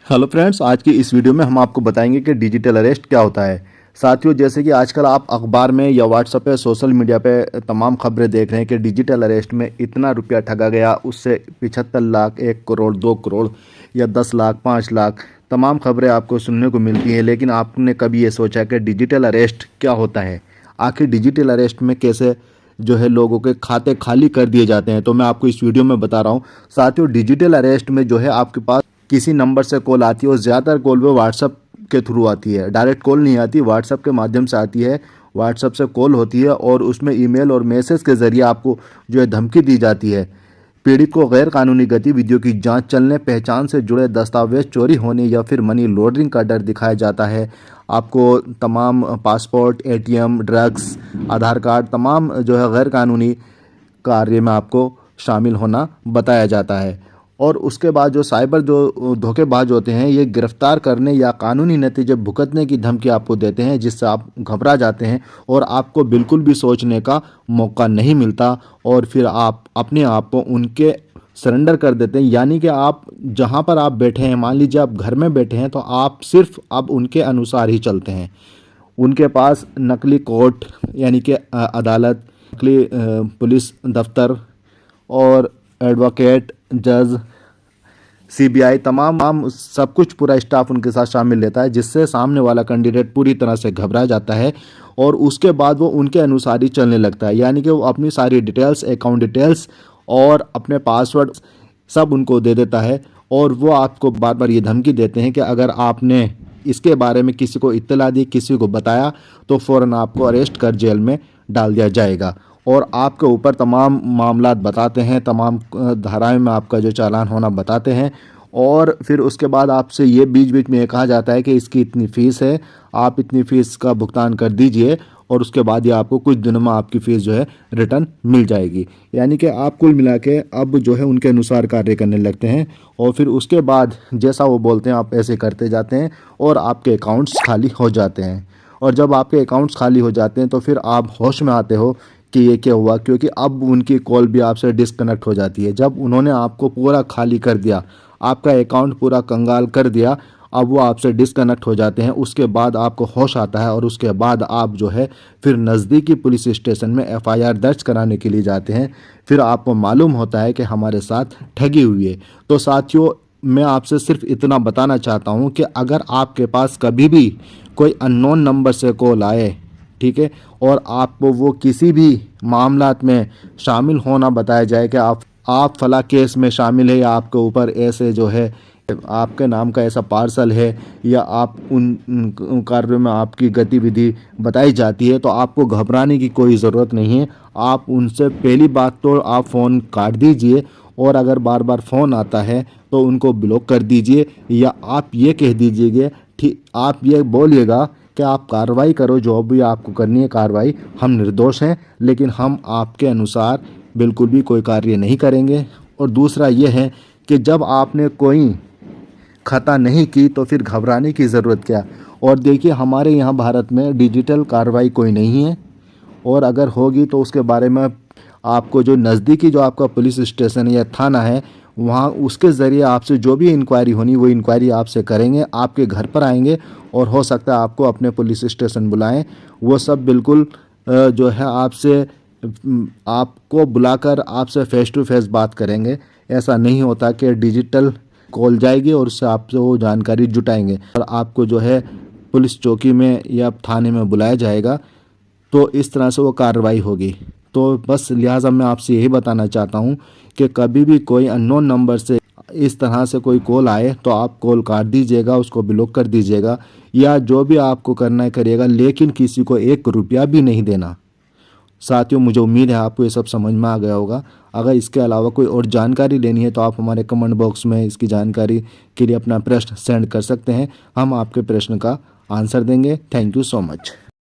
Hello friends, आज की इस वीडियो में हम आपको बताएंगे कि डिजिटल अरेस्ट क्या होता है। साथियों, जैसे कि आजकल आप अखबार में या व्हाट्सएप पे, सोशल मीडिया पे तमाम खबरें देख रहे हैं कि डिजिटल अरेस्ट में इतना रुपया ठगा गया, उससे 75 लाख, 1 करोड़, 2 करोड़ या 10 लाख, 5 लाख तमाम खबरें आपको सुनने को मिलती हैं। लेकिन आपने कभी ये सोचा कि डिजिटल अरेस्ट क्या होता है? आखिर डिजिटल अरेस्ट में कैसे जो है लोगों के खाते खाली कर दिए जाते हैं? तो मैं आपको इस वीडियो में बता रहा हूँ। साथियों, डिजिटल अरेस्ट में जो है आपके पास किसी नंबर से कॉल आती है और ज़्यादातर कॉल वो व्हाट्सअप के थ्रू आती है। डायरेक्ट कॉल नहीं आती, व्हाट्सअप के माध्यम से आती है। व्हाट्सअप से कॉल होती है और उसमें ईमेल और मैसेज के ज़रिए आपको जो है धमकी दी जाती है। पीड़ित को गैर कानूनी गतिविधियों की जांच चलने, पहचान से जुड़े दस्तावेज चोरी होने या फिर मनी लॉन्ड्रिंग का डर दिखाया जाता है। आपको तमाम पासपोर्ट, एटीएम, ड्रग्स, आधार कार्ड, तमाम जो है गैर कानूनी कार्य में आपको शामिल होना बताया जाता है। और उसके बाद जो साइबर जो धोखेबाज होते हैं, ये गिरफ्तार करने या कानूनी नतीजे भुगतने की धमकी आपको देते हैं, जिससे आप घबरा जाते हैं और आपको बिल्कुल भी सोचने का मौका नहीं मिलता और फिर आप अपने आप को उनके सरेंडर कर देते हैं। यानी कि आप जहां पर आप बैठे हैं, मान लीजिए आप घर में बैठे हैं, तो आप सिर्फ अब उनके अनुसार ही चलते हैं। उनके पास नकली कोर्ट यानी कि अदालत, नकली पुलिस दफ्तर और एडवोकेट, जज, सीबीआई, तमाम सब कुछ पूरा स्टाफ उनके साथ शामिल रहता है, जिससे सामने वाला कैंडिडेट पूरी तरह से घबरा जाता है और उसके बाद वो उनके अनुसार ही चलने लगता है। यानी कि वो अपनी सारी डिटेल्स, अकाउंट डिटेल्स और अपने पासवर्ड सब उनको दे देता है और वो आपको बार बार ये धमकी देते हैं कि अगर आपने इसके बारे में किसी को इत्तला दी, किसी को बताया, तो फ़ौरन आपको अरेस्ट कर जेल में डाल दिया जाएगा और आपके ऊपर तमाम मामलात बताते हैं, तमाम धाराएं में आपका जो चालान होना बताते हैं। और फिर उसके बाद आपसे ये बीच बीच में ये कहा जाता है कि इसकी इतनी फ़ीस है, आप इतनी फ़ीस का भुगतान कर दीजिए और उसके बाद ये आपको कुछ दिनों में आपकी फ़ीस जो है रिटर्न मिल जाएगी। यानी कि आप कुल मिला के अब जो है उनके अनुसार कार्य करने लगते हैं और फिर उसके बाद जैसा वो बोलते हैं आप ऐसे करते जाते हैं और आपके अकाउंट्स खाली हो जाते हैं। और जब आपके अकाउंट्स खाली हो जाते हैं तो फिर आप होश में आते हो कि ये क्या हुआ, क्योंकि अब उनकी कॉल भी आपसे डिस्कनेक्ट हो जाती है। जब उन्होंने आपको पूरा खाली कर दिया, आपका अकाउंट पूरा कंगाल कर दिया, अब वो आपसे डिस्कनेक्ट हो जाते हैं। उसके बाद आपको होश आता है और उसके बाद आप जो है फिर नज़दीकी पुलिस स्टेशन में एफआईआर दर्ज कराने के लिए जाते हैं। फिर आपको मालूम होता है कि हमारे साथ ठगी हुई है। तो साथियों, मैं आपसे सिर्फ इतना बताना चाहता हूँ कि अगर आपके पास कभी भी कोई अननोन नंबर से कॉल आए, ठीक है, और आपको वो किसी भी मामलात में शामिल होना बताया जाए कि आप फला केस में शामिल है या आपके ऊपर ऐसे जो है आपके नाम का ऐसा पार्सल है या आप उन कार्यों में आपकी गतिविधि बताई जाती है, तो आपको घबराने की कोई ज़रूरत नहीं है। आप उनसे पहली बात तो आप फ़ोन काट दीजिए और अगर बार बार फ़ोन आता है तो उनको ब्लॉक कर दीजिए या आप ये कह दीजिएगा, ठीक, आप ये बोलिएगा कि आप कार्रवाई करो, जो भी आपको करनी है कार्रवाई, हम निर्दोष हैं लेकिन हम आपके अनुसार बिल्कुल भी कोई कार्य नहीं करेंगे। और दूसरा ये है कि जब आपने कोई खता नहीं की तो फिर घबराने की ज़रूरत क्या। और देखिए, हमारे यहाँ भारत में डिजिटल कार्रवाई कोई नहीं है और अगर होगी तो उसके बारे में आपको जो नज़दीकी जो आपका पुलिस स्टेशन या थाना है, वहाँ उसके ज़रिए आपसे जो भी इंक्वायरी होनी वो इंक्वायरी आपसे करेंगे, आपके घर पर आएंगे और हो सकता है आपको अपने पुलिस स्टेशन बुलाएं। वो सब बिल्कुल जो है आपसे आपको बुलाकर आपसे फ़ेस टू फेस बात करेंगे। ऐसा नहीं होता कि डिजिटल कॉल जाएगी और उससे आपसे वो जानकारी जुटाएंगे और आपको जो है पुलिस चौकी में या थाने में बुलाया जाएगा, तो इस तरह से वो कार्रवाई होगी। तो बस लिहाजा मैं आपसे यही बताना चाहता हूँ कि कभी भी कोई अननोन नंबर से इस तरह से कोई कॉल आए तो आप कॉल काट दीजिएगा, उसको ब्लॉक कर दीजिएगा या जो भी आपको करना है करिएगा, लेकिन किसी को 1 रुपया भी नहीं देना। साथियों, मुझे उम्मीद है आपको ये सब समझ में आ गया होगा। अगर इसके अलावा कोई और जानकारी लेनी है तो आप हमारे कमेंट बॉक्स में इसकी जानकारी के लिए अपना प्रश्न सेंड कर सकते हैं, हम आपके प्रश्न का आंसर देंगे। Thank you so much.